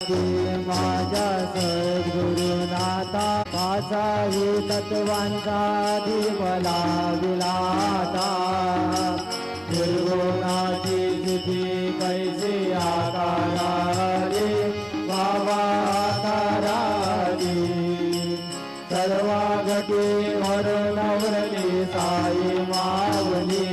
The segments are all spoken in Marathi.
माझ्या सद्गुरुनाथा माझाही तत्वांचा दिवला विलाता निर्गुणाची स्थिती कैसे आकाराली बाबा आकाराली सर्वा घटी वरुणवरली साई मावली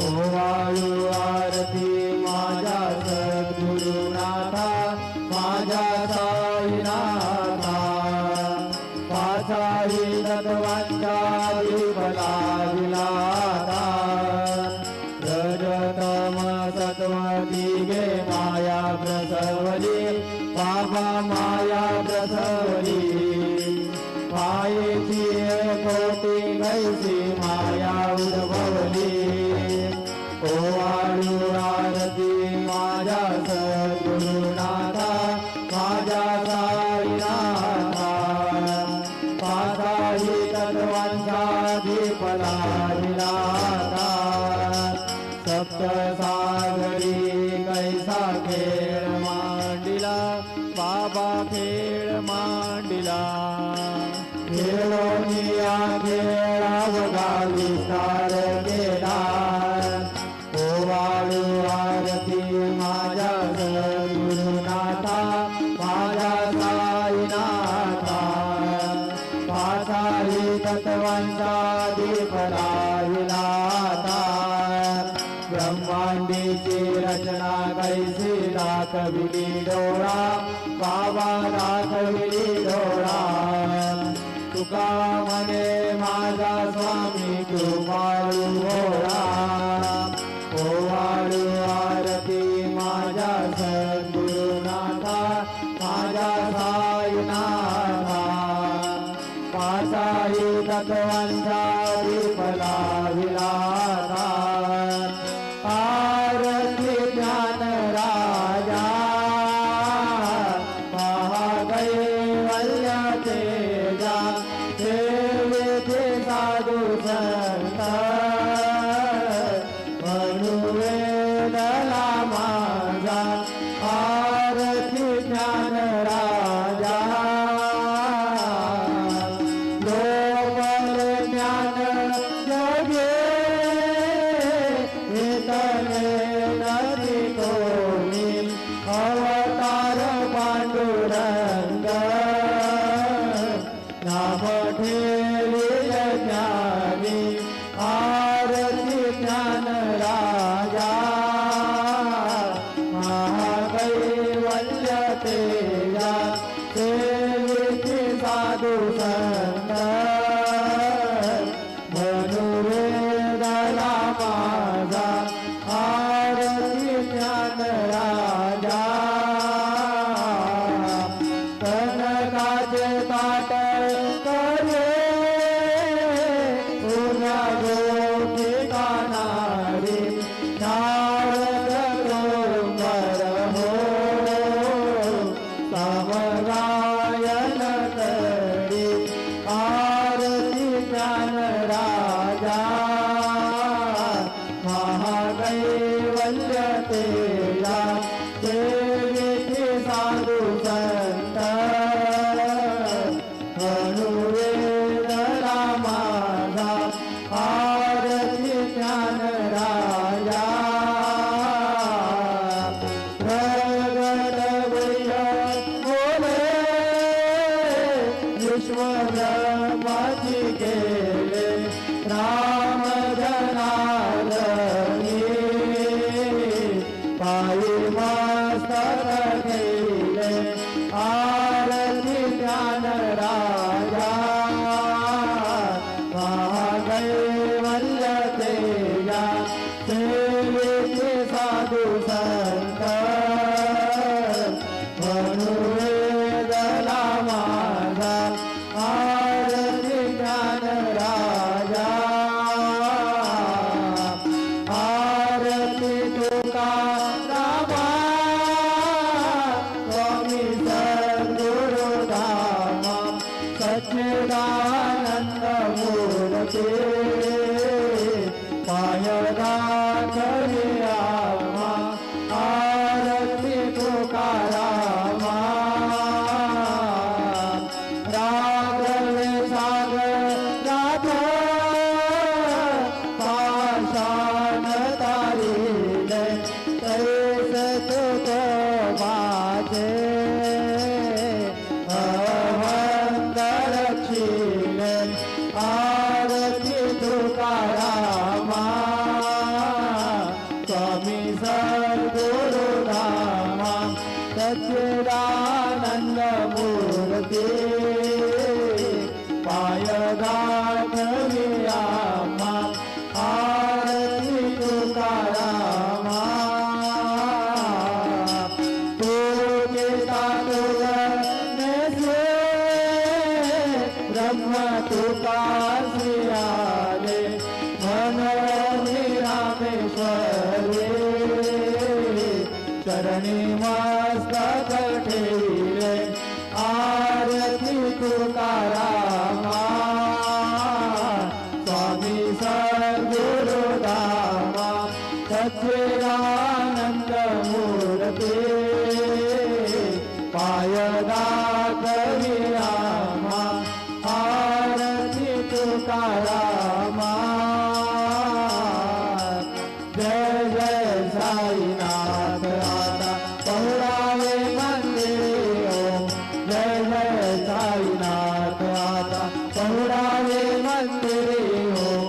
ओवाळू आरती माझ्या सद्गुरुनाथा माझ्या साईनाथा पाचाही तत्वांच्या विफला विलाता रजतम सत्व दिगे माया प्रसवली बाबा माया प्रसवली मायेची कोटी कैसी माया उद्भवली ओवाळू आरती माझ्या सद्गुरुनाथा माझ्या साईनाथा पाचाही तत्वांचा विफला विलाता सप्तसागरी कैसा खेळ मांडिला बाबा खेळ मांडिला खेळोनिया खेळावगा विस्तार केला ओवाळू आरती माझ्या सद्गुरुनाथा माझ्या साईनाथा पाचाही तत्वांचा विफला विलाता ब्रह्मांडीची रचना कैसी दाखविली डोळा बाबा दाखविली डोळा तुका म्हणे माझा स्वामी कृपाळू भोळा ओवाळू आरती माझ्या सद्गुरुनाथा माझ्या साईनाथा पाचाही तत्वांचा विफला विलाता आरती ज्ञान राजा महाकैवल्य तेजा देवीचे साधू संत मनुवेदला माझा आरती ज्ञान राजा लोकल ज्ञान जगे नदी कोणी अवतार पांडुरंग नाम ठेविल ज्ञानी आरती ज्ञान राजा महाकैवल्य तेजा सेविती साधू संत मनुवेदला माझा आरती ज्ञान राजा कनकाचे ताट करे उन्हा गोठी कानारी नारद डोंगर हो समगायन करी आरती ज्ञान राजा महाकैवल्य तेजा देवीचे साधू संत मनुवेदला माझा आरती ज्ञान राजा प्रगट बोले विश्व ब्रह्माची केले राम जनार्दनी पायी मस्तक केले आरती ज्ञान राजा महाकैवल्य तेजा सेविती साधू संत मनुवेदला माझा आरती ज्ञान राजा आरती तुकारामा स्वामी सद्गुरुधामा माझे अभंग रक्षिले आरती तुकारामा स्वामी सद्गुरु रामा सच्चिदानंद मूर्ती पाय दाखवियामा आरती तुकारामा तू गीता तुगनेसे ब्रह्म तुकासियाले मनोनी रामेश्वरे चरणी मस्तक ठेविले आरती तुकारामा स्वामी सद्गुरु दामा सच्चिदानंद मूर्ती पाय दाखवियामा आरती तुकारामा जय जय साईनाथ आता पहुडावे मंदिरे ओम जय जय साईनाथ आता पहुडावे मंदिरे ओम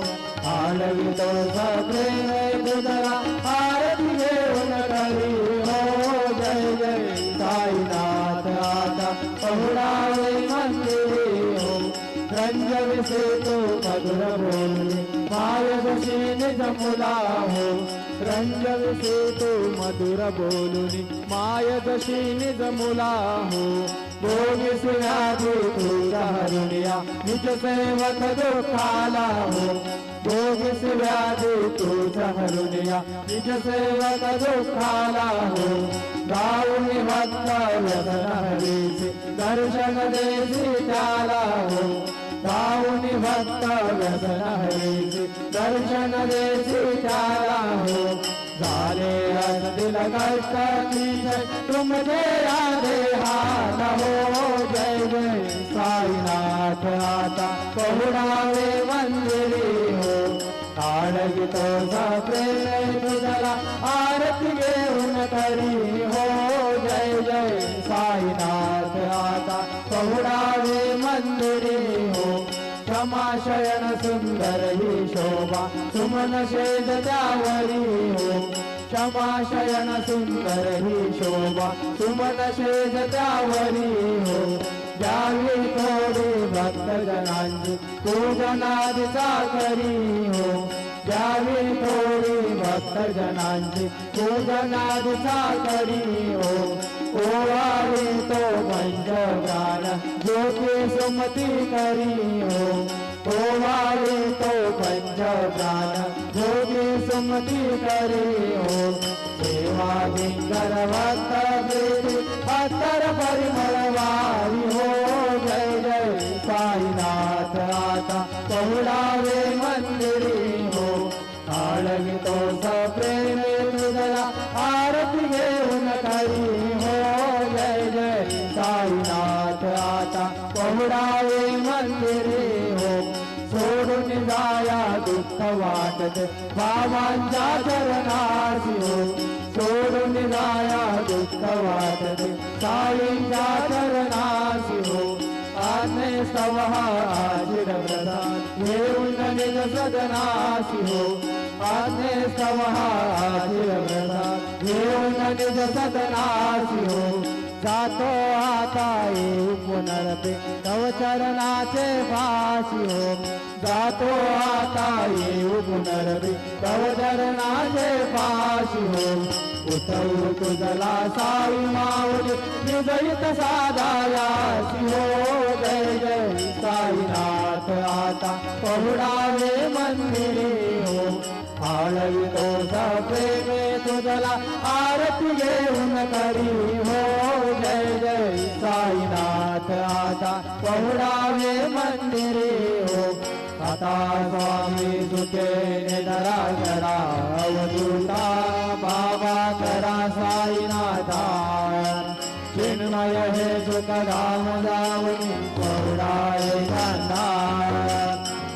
आळवितो सप्रेम तुझला आरती घेऊन करी हो जय जय साईनाथ आता पहुडावे मंदिरे ओम रंजविसे तो मधुर बोलणे माय बशी निज मुला हो रंजविसे तो मधुर बोलणे माय जशी निज मुला हो भोगीस व्याधी तुझा हरुनिया निज सेवक दुःखाला हो भोगीस व्याधी तुझा हरुनिया निज सेवक दुःखाला हो गाऊनी भक्त व्यसन हरीचे दर्शन देसी त्याला हो गाऊनी भक्त व्यसन हरीचे दर्शन देसी त्याला हो झाले असतील कष्ट निश्चय तुमचे राधे हात हो जय जय साईनाथ आता पहुडावे मंदिरी हो आळवितो सप्रेम तुझला आरती घेऊन करी हो जय जय साईनाथ आता पहुडावे मंदिरी हो क्षमाशयन सुंदर ही शोभा सुमन शेज त्यावरी हो क्षमाशयन सुंदर ही शोभा सुमन शेज त्यावरी हो द्यावी थोडी भक्तजनांची पूजनादिचा करी हो द्यावी थोडी भक्तजनांची पूजनादिचा करी हो ओवाळी तो पंचप्राण ज्योती सुमती करी हो ओवाळी तो पंचप्राण ज्योती सुमती करी हो सेवा भिंगर भक्त प्रीती अत्तर परिमळ वारी हो जय जय साईनाथ आता पहुडावे मंदिरी हो आळवितो सप्रेमे तुझला आरती घेऊन करी हो जय जय साईनाथ आता पहुडावे मंदिरी हो सोडून जाया दुःख वाटत बाबांच्या चरणासी हो सोडून जाया दुःख वाटत साईंच्या चरणासी हो आज्ञे स्तवहाजिर प्रसाद घेऊन निज सदनासी हो आज्ञे स्तवहाजिर प्रसाद घेऊन निज सदनासी हो जातो आता येऊ पुनरते तव चरणाचे पासी हो जातो आता येऊ पुनरते तव चरणाचे पासी हो उठवू तुझला साई माऊली निजहित साधायासी हो जय जय साईनाथ आता पहुडावे मंदिरी हो आळवितो सप्रेमे तुझला आरती घेऊन करी हो जय जय साईनाथ आता पहुडावे मंदिरी हो आता स्वामी सुखे निधरा करा अवधूता बाबा करा साईनाथा चिन्मय हे सुखधाम जाऊनी पहुडावे कांदा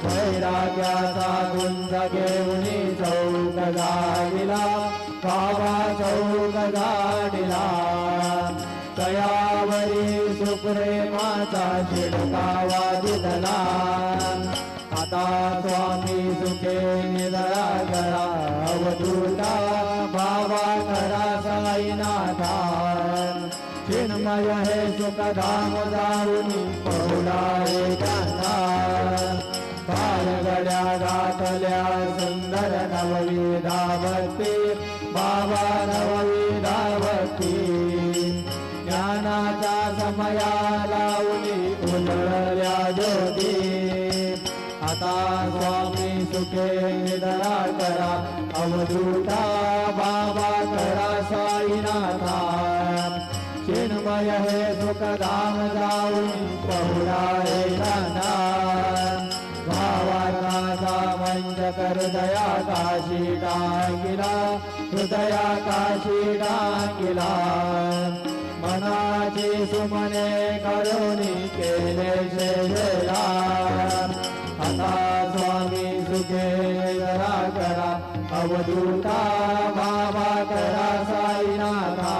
वैराग्याचा गुंज घेऊनी चौक गाडीला बाबा चौक गाडीला हरी सुप्रेमाचा शिडकावा दिदला आता स्वामी सुखे निधळा करा अवधूता भावा करा साईनाथा चिन्मय हे सुखधाम जाऊनी पहुला एकांता गड्या गातल्या सुंदर नवविधावती बाबा नवविधावती ज्ञानाचा समया लावली उजळल्या ज्योती आता स्वामी सुखे निधळा करा अवधूता बाबा करा साईनाथा चिन्मय हे सुखधाम जाऊन पहुडा एकांता भावाचा मंच कर दया काशी टांगिला हृदया काशी टांगिला मनाची सुमने करुणी केले शेला आता स्वामी सुखे जरा करा अवधूता बाबा करा साईनाथा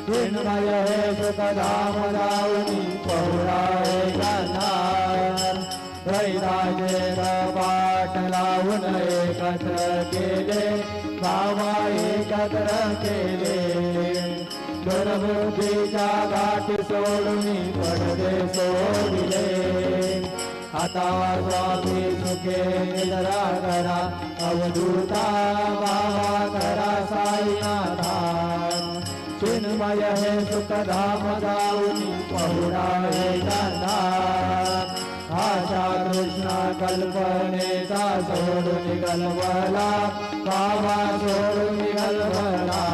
चिन्मय हे सुखधाम जाऊनी पहुडा एकांता दैताचे पाठ लावून एकत्र केले बाबा एकत्र केले दुर्बुद्धीच्या गाठी सोडून पडदे सोडिले आता स्वामी सुखे निधळा करा अवधूता बाबा करा साईनाथा चिन्मय हे सुखधाम जाऊन पहुडा एकांता आशा कृष्ण कल्पनेचा सोडून गलबला बाबा सोडून गलबला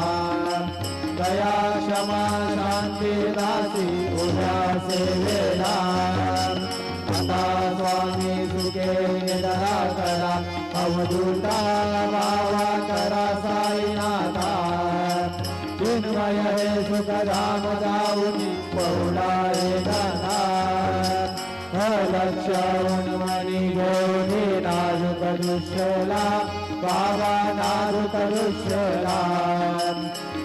दया क्षमा शांती दासी उभ्या सेवेला आता स्वामी सुखे निधळा करा अवधूता बाबा करा साईनाथा चिन्मय हे सुखधाम जाऊन पहुडा एकांता लक्ष उन्मनी घेऊन नाजुक दृश्यला बाबा नाजुक दृश्यला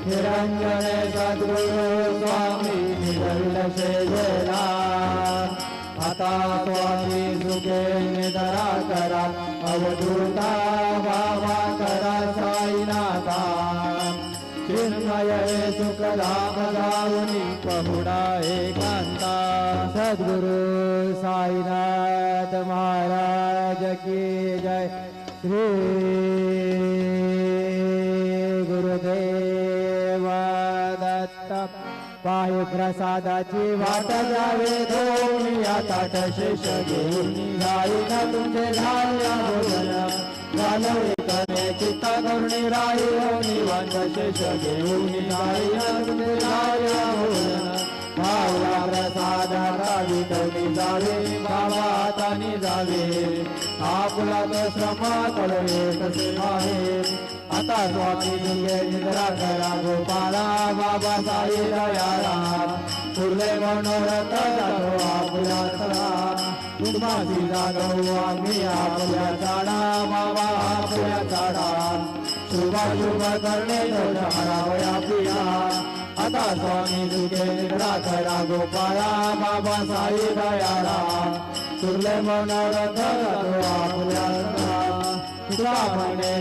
निरंजने सद्गुरु स्वामी निधळ शेजला आता स्वामी सुखे निधळा करा अवधूता बाबा करा साईनाथा चिन्मय हे सुखधाम जाऊनी पहुडा एकांता सद्गुरु साईनाथ महाराज की जय श्री गुरुदेव दत्त पायी प्रसादाची वाट जावे दोन्ही ताट शेष घेऊन जाईना तुमचे झाल्या भोजन झालं एकने चित्ता करुणी राही निवांत शेष घेऊन जाईना तुमचे झाल्या भोजन भावला प्रसादा विठवली जावे बाबा हाताने जावे आपला तो श्रमा कळवे कसे आहे आता स्वामी दुर्गे निद्रा करा गोपाळा बाबा साई दयाळा तुर्ले मनोरथ जातो आपल्या तळा तुमाची जागो आम्ही आपल्या झाडा बाबा आपल्या झाडा शुभाशुभ करणे हरावया पिया आता स्वामी दुर्गे निद्रा करा गोपाळा बाबा साई दयाळा तुर्ले मनोरथ जातो आपल्या तळा तुला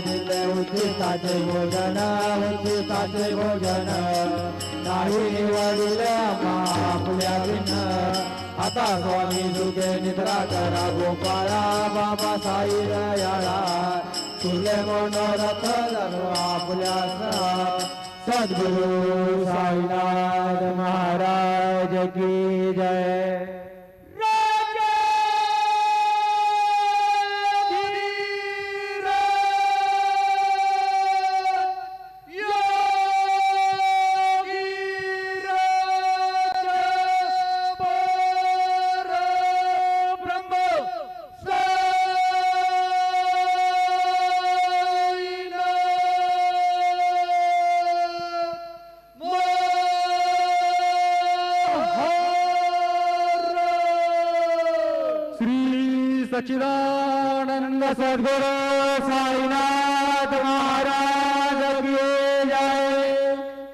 दिले उचिताचे भोजन उचिताचे भोजन नाही निवडिले आपल्या बिन आता स्वामी दुर्गे निद्रा करा गोपाळा बाबा साई दयाळा तुले मनोरथ आपल्या सद्गुरु साईनाथ महाराज की जय सच्चिदानंद सद्गुरु साईनाथ